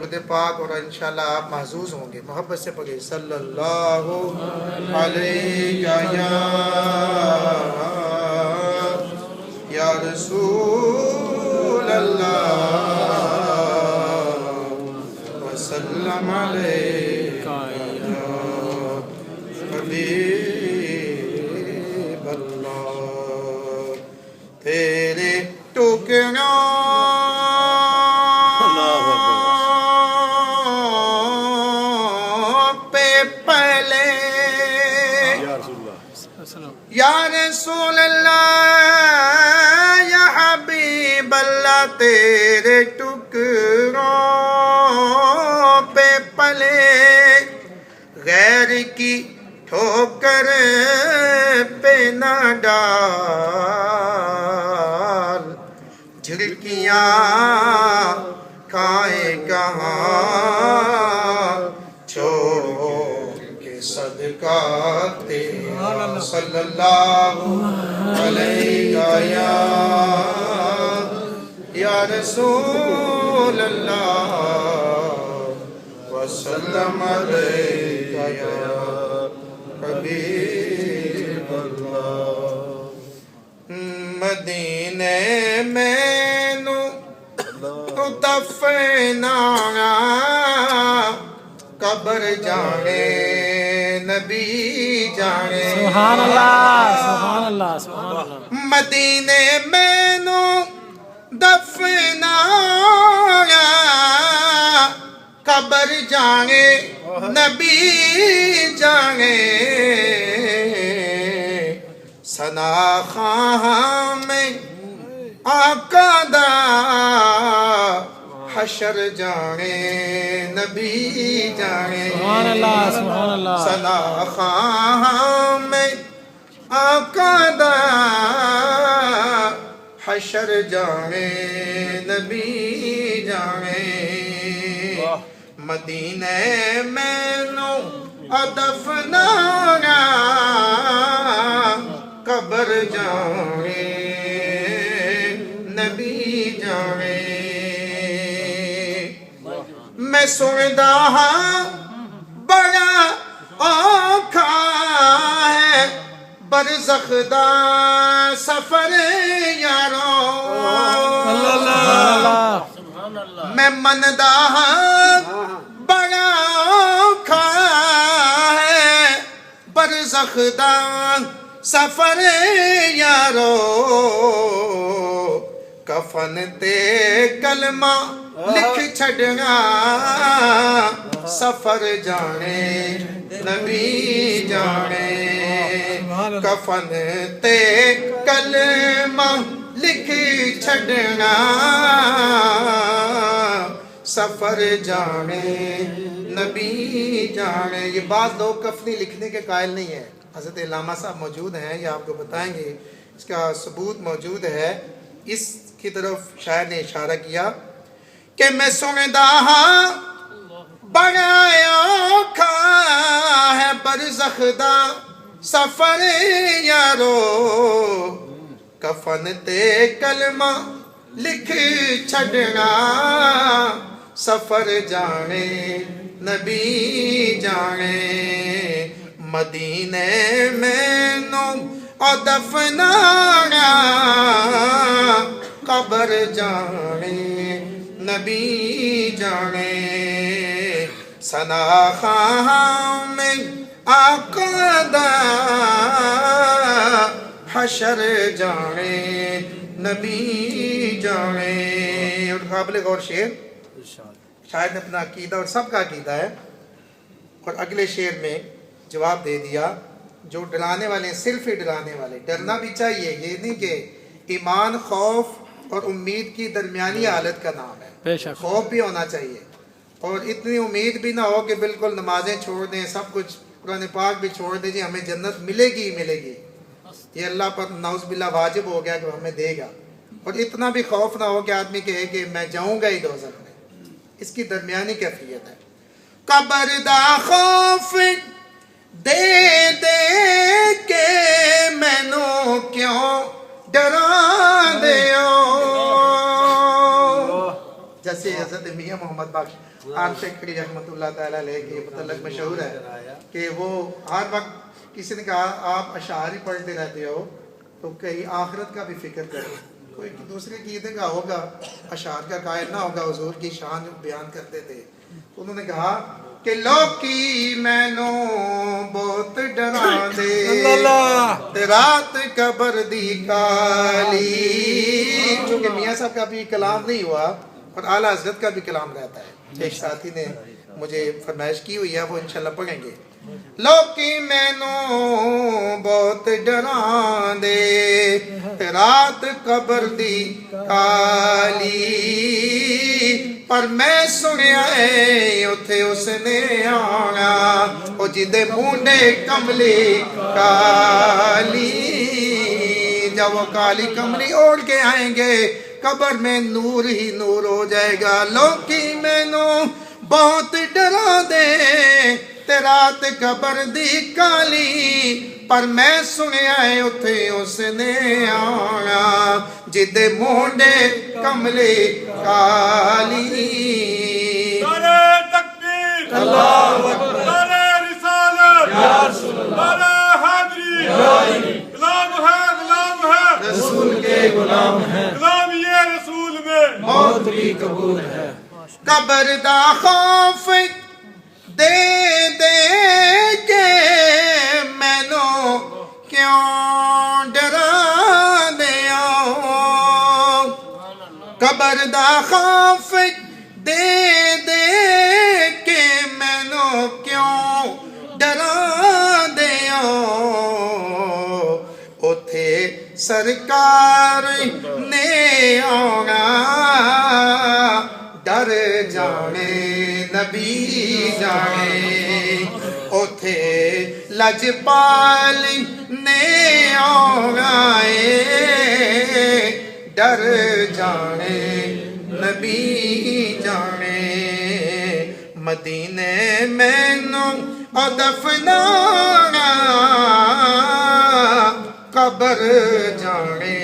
درود پاک اور انشاءاللہ آپ محظوظ ہوں گے. محبت سے پڑھیں صلی اللہ علیہ یا رسول اللہ وسلم علیکہ یا حبیب اللہ. تیرے ٹکڑوں یا رسول اللہ یا حبیب اللہ تیرے ٹکڑوں پہ پلے غیر کی ٹھوکر پہ نہ ڈال. جھڑکیاں کھائے کہاں چھوڑ کے صدقہ تیرا صلی اللہ علیہ یا رسول اللہ وسلم علیہ یا حبیب اللہ. مدینے میں نو دفنا قبر جانے نبی جانے. سبحان اللہ سبحان اللہ سبحان اللہ. مدینے میں نو دفنا قبر جانے نبی جانے. ثنا خواہاں میں آقا دا حشر جانے نبی جانے. سبحان اللہ سبحان اللہ. ثنا خواہاں میں آقا دا حشر جانے نبی جانے. مدینے میں نو ادفنا قبر جانے نبی جانے. میں سندا ہاں بڑا اوکھا ہے برزخ دا سفر یارو. میں مندا ہاں بڑا اوکھا ہے برزخ دا سفر یارو. کفن تے کلمہ لکھ چھڑنا سفر جانے نبی جانے. کفن تے کلمہ لکھ چھڑنا سفر جانے نبی جانے. یہ بعض لوگ کفنی لکھنے کے قائل نہیں ہیں. حضرت علامہ صاحب موجود ہیں, یہ آپ کو بتائیں گے, اس کا ثبوت موجود ہے. اس کی طرف شاعر نے اشارہ کیا کہ میں سندا ہاں بڑا اوکھا ہے برزخ دا سفر یارو. کفن تے کلمہ لکھ چھڑنا سفر جانے نبی جانے. مدینے میں نو دفنا قبر جانے نبی جانے. ثنا خواہاں میں آقا دا حشر جانے نبی جانے. اور قابل غور شعر شاعر نے اپنا عقیدہ اور سب کا عقیدہ ہے, اور اگلے شعر میں جواب دے دیا. جو ڈرانے والے ہیں صرف ہی ڈرانے والے. ڈرنا بھی چاہیے, یہ نہیں کہ ایمان خوف اور امید کی درمیانی حالت کا نام ہے. خوف بھی ہونا چاہیے اور اتنی امید بھی نہ ہو کہ بالکل نمازیں چھوڑ دیں, سب کچھ قرآن پاک بھی چھوڑ دیں, جی ہمیں جنت ملے گی ہی ملے گی, یہ اللہ پر نعوذ باللہ واجب ہو گیا کہ ہمیں دے گا. اور اتنا بھی خوف نہ ہو کہ آدمی کہے کہ میں جاؤں گا ہی دوزخ میں. اس کی درمیانی کیفیت ہے. قبر دا خوف دے دے کے مینو کیوں ڈرا دیو. جیسے حضرت میاں محمد بخش عام شیخری رحمۃ اللہ تعالیٰ علیہ کے متعلق مشہور ہے کہ وہ ہر وقت کسی نے کہا آپ اشعار ہی پڑھتے رہتے ہو تو کہیں آخرت کا بھی فکر کرو، کوئی دوسرے عقیدے کا ہوگا، اشعار کا قائل نہ ہوگا، حضور کی شان بیان کرتے تھے۔ تو انہوں نے کہا کہ لوکی مینو بہت ڈرا دے رات قبر دی کالی، چونکہ میاں صاحب کا بھی کلام نہیں ہوا اور اعلیٰ حضرت کا بھی کلام رہتا ہے، ایک ساتھی نے مجھے فرمائش کی ہوئی ہے، وہ انشاءاللہ پڑھیں گے۔ لوکی مینو بہت ڈرا دے رات قبر دی کالی، پر میں سنیا ہے اتھے اس نے آنا او جدے مونڈے کملی کالی، جب وہ کالی کملی اوڑھ کے آئیں گے قبر میں نور ہی نور ہو جائے گا۔ لوکی مینو بہت ڈرا دے رات قبر دی کالی، پر میں سنیا ہے اتھے اس نے آنا جدے مونڈے کملی کالی۔ نعرہ تکبیر، اللہ اکبر، نعرہ رسالت، یا رسول اللہ، نعرہ حیدری، غلام ہے رسول کے غلام ہیں، غلام یہ رسول میں موت بھی قبول ہے۔ قبر دا خوف دے دے کے مینو کیوں ڈرا دیا، قبر دا خوف دے دے کے مینو کیوں ڈرا دیا، اتھے سرکار نے آنا ڈر جانے نبی جانے، اتھے لجپال نے آنا ڈر جانے نبی جانے، مدینے مینو دفنانا قبر جانے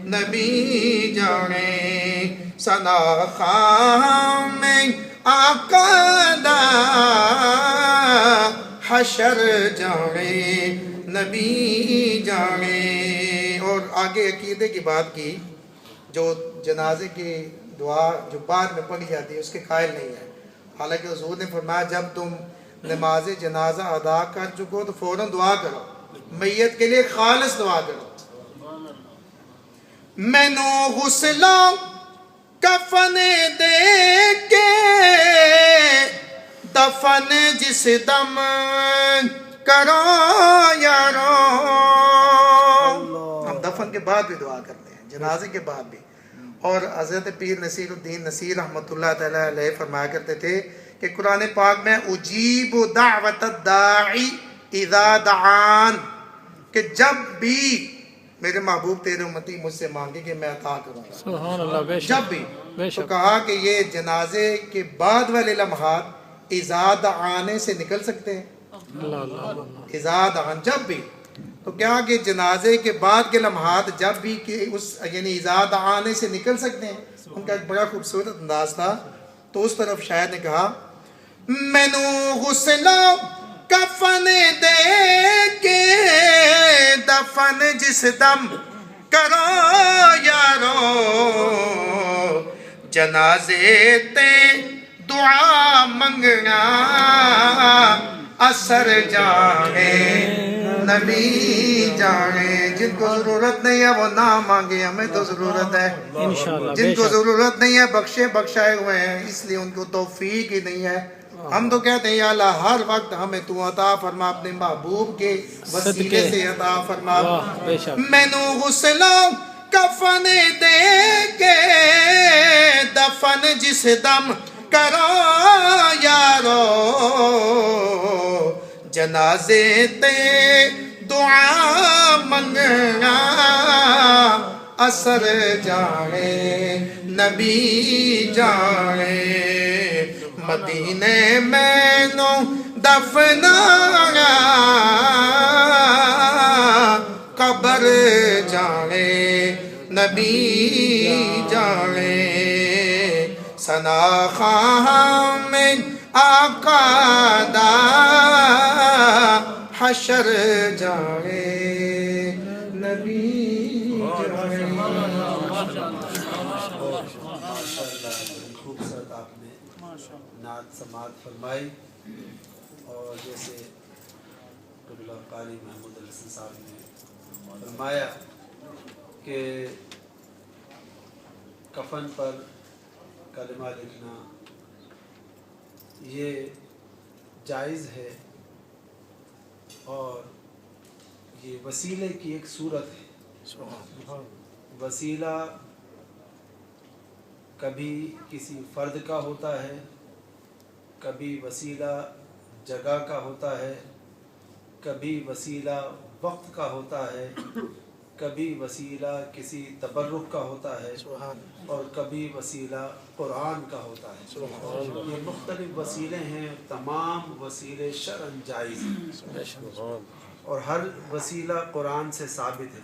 نبی جانے، سنا خام آقا دا حشر جانے نبی جانے۔ اور آگے عقیدے کی بات کی، جو جنازے کی دعا جو بعد میں پڑھی جاتی ہے اس کے قائل نہیں ہے، حالانکہ حضور نے فرمایا جب تم نماز جنازہ ادا کر چکو تو فوراً دعا کرو، میت کے لیے خالص دعا کرو۔ مینو غسلوں کفن دے کے دفن جس دم کرو یارو، ہم دفن کے بعد بھی دعا کرتے ہیں، جنازے کے بعد بھی۔ اور حضرت پیر نصیر الدین نصیر رحمۃ اللہ تعالیٰ علیہ فرمایا کرتے تھے کہ قرآن پاک میں اجیب دعوت الداعی اذا دعان، کہ جب بھی میرے محبوب تیرے امتی مجھ سے مانگے کہ میں عطا کروں گا، سبحان اللہ، بے شک، جب بھی۔ بے تو شک، کہا کہ یہ جنازے کے بعد والے لمحات ازاد آنے سے نکل سکتے ہیں، اللہ اللہ اللہ، ازاد آن جب بھی، تو کیا کہ جنازے کے بعد کے لمحات جب بھی کہ اس یعنی ازاد آنے سے نکل سکتے ہیں۔ ان کا ایک بڑا خوبصورت انداز تھا، تو اس طرف شاعر نے کہا مینو غسلوں کفن دے کے دفن جس دم کرو یارو، جنازے تے دعا منگنا اثر جانے نبی جانے۔ جن کو ضرورت نہیں ہے وہ نہ مانگے، ہمیں تو ضرورت ہے۔ انشاءاللہ، بے جن کو شک، ضرورت نہیں ہے بخشائے ہوئے ہیں، اس لیے ان کو توفیق ہی نہیں ہے۔ ہم تو کہتے ہیں یا اللہ ہر وقت ہمیں تو عطا فرما، اپنے محبوب کے وسیلے سے عطا فرما۔ واہ، بے شک، مینو غسلوں کفن دے کے دفن جس دم کرو یارو، جنازے تے دعا منگنا اثر جانے نبی جانے، مدینے مینو دفنانا قبر جانے نبی جانے، سنا خواہاں آقا دا حشر جانے نبی جانے. خوبصورت آپ نے نعت سماعت فرمائی. اور جیسے قبلہ قاری محمود الحسن صاحب نے فرمایا کہ کفن پر کلمہ لکھنا یہ جائز ہے اور یہ وسیلے کی ایک صورت ہے. وسیلہ کبھی کسی فرد کا ہوتا ہے، کبھی وسیلہ جگہ کا ہوتا ہے، کبھی وسیلہ وقت کا ہوتا ہے، کبھی وسیلہ کسی تبرک کا ہوتا ہے، اور کبھی وسیلہ قرآن کا ہوتا ہے. یہ مختلف وسیلے ہیں. تمام وسیلے شرعاً جائز ہیں اور ہر وسیلہ قرآن سے ثابت ہے.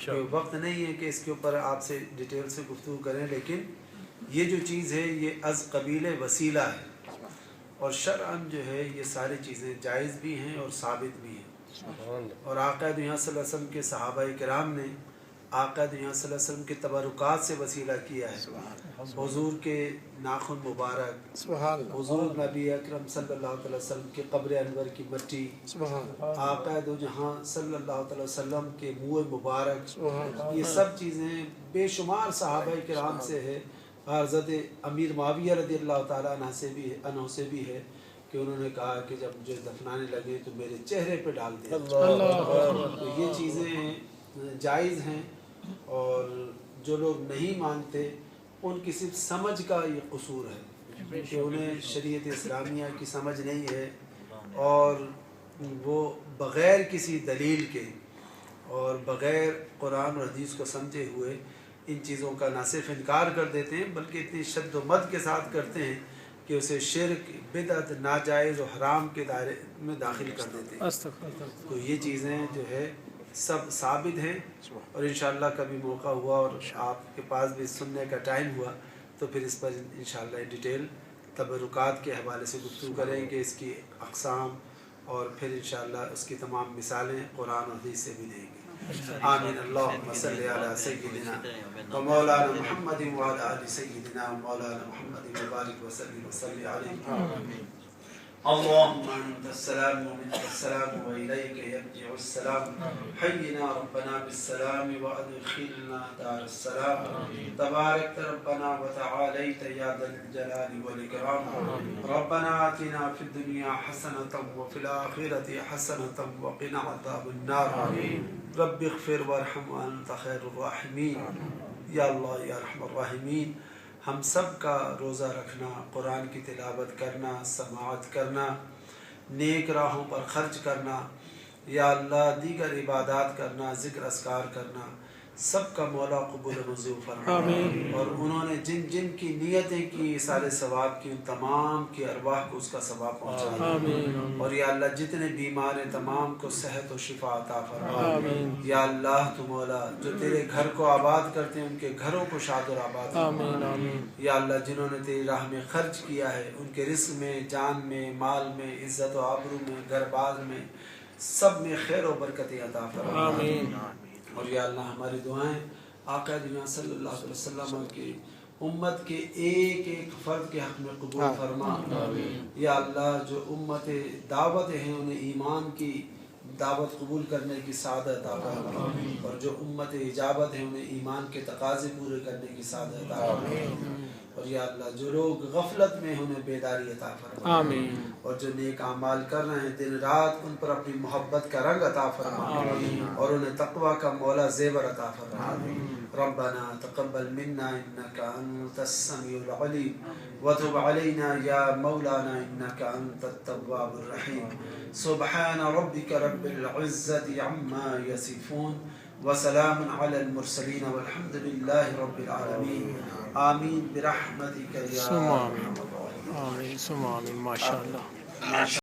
کوئی وقت نہیں ہے کہ اس کے اوپر آپ سے ڈیٹیل سے گفتگو کریں، لیکن یہ جو چیز ہے یہ از قبیل وسیلہ ہے اور شرعاً جو ہے یہ ساری چیزیں جائز بھی ہیں اور ثابت بھی ہیں. اور آقا دنیا صلی اللہ علیہ وسلم کے صحابہ کرام نے آقا دنیا صلی اللہ علیہ وسلم کے تبرکات سے وسیلہ کیا ہے. حضور کے ناخن مبارک، حضور نبی اکرم صلی اللہ علیہ وسلم کے قبر انور کی مٹی، آقا دو جہاں صلی اللہ علیہ وسلم کے منہ مبارک، یہ سب چیزیں بے شمار صحابہ کرام سے ہے. حضرت امیر معاویہ رضی اللہ تعالیٰ عنہ سے بھی ہے کہ انہوں نے کہا کہ جب مجھے دفنانے لگے تو میرے چہرے پہ ڈال دیا. تو یہ چیزیں جائز ہیں اور جو لوگ نہیں مانتے ان کی صرف سمجھ کا یہ قصور ہے کہ انہیں شریعت اسلامیہ کی سمجھ نہیں ہے اور وہ بغیر کسی دلیل کے اور بغیر قرآن اور حدیث کو سمجھے ہوئے ان چیزوں کا نہ صرف انکار کر دیتے ہیں بلکہ اتنی شد و مد کے ساتھ کرتے ہیں کہ اسے شرک، بدعت، ناجائز و حرام کے دائرے میں داخل کر دیتے ہیں. تو یہ چیزیں جو ہے سب ثابت ہیں اور انشاءاللہ کبھی موقع ہوا اور آپ کے پاس بھی سننے کا ٹائم ہوا تو پھر اس پر انشاءاللہ ڈیٹیل تبرکات کے حوالے سے گفتگو کریں گے، اس کی اقسام اور پھر انشاءاللہ اس کی تمام مثالیں قرآن و حدیث سے بھی دیں گے. آمین. اللہم صلی علی سیدنا و مولانا محمد و علی آل سیدنا و مولانا محمد مبارک وسلم وصلی علیہ. اللهم انت السلام ومنك السلام واليك يرجع السلام. حينا ربنا بالسلام وادخلنا دار السلام. تبارك ربنا وتعاليت يا ذا الجلال والاكرام. ربنا آتنا في الدنيا حسنة وفي الآخرة حسنة وقنا عذاب النار. رب اغفر وارحم وانت خير الراحمين. یا اللہ یا ارحم الراحمین، ہم سب کا روزہ رکھنا، قرآن کی تلاوت کرنا، سماعت کرنا، نیک راہوں پر خرچ کرنا، یا اللہ دیگر عبادات کرنا، ذکر اذکار کرنا، سب کا مولا قبول منظور فرما. اور انہوں نے جن جن کی نیتیں کی سارے ثواب کی، ان تمام کی ارواح کو اس کا ثواب پہنچا. اور یا اللہ جتنے بیمار ہیں تمام کو صحت و شفا عطا فرما. یا اللہ تو مولا جو تیرے گھر کو آباد کرتے ہیں ان کے گھروں کو شاد و آباد فرما. یا اللہ جنہوں نے تیری راہ میں خرچ کیا ہے ان کے رزق میں، جان میں، مال میں، عزت و آبرو میں، گھر بار میں، سب میں خیر و برکتیں عطا فرما. اور یا اللہ ہماری دعائیں آقا دنیا صلی اللہ علیہ وسلم کی امت کے ایک ایک فرد کے حق میں قبول فرما. یا اللہ جو امت دعوت ہیں انہیں ایمان کی دعوت قبول کرنے کی سعادت عطا فرما. اور جو امت اجابت ہیں انہیں ایمان کے تقاضے پورے کرنے کی سعادت عطا فرما. اور یا اللہ جو لوگ غفلت میں انہیں بیداری عطا فرما. اور جو نیک اعمال کر رہے ہیں دن رات ان پر اپنی محبت کا رنگ عطا فرما. اور انہیں تقوی کا مولا زیور عطا فرما. ربنا تقبل منا انك انت السميع العليم وتب علينا يا مولانا انك انت التواب الرحيم. سبحان ربك رب العزة عما يصفون وسلام على المرسلين والحمد لله رب العالمين. آمین برحمتک یا ارحم الراحمین. آمین ثم آمین. ماشاء اللہ.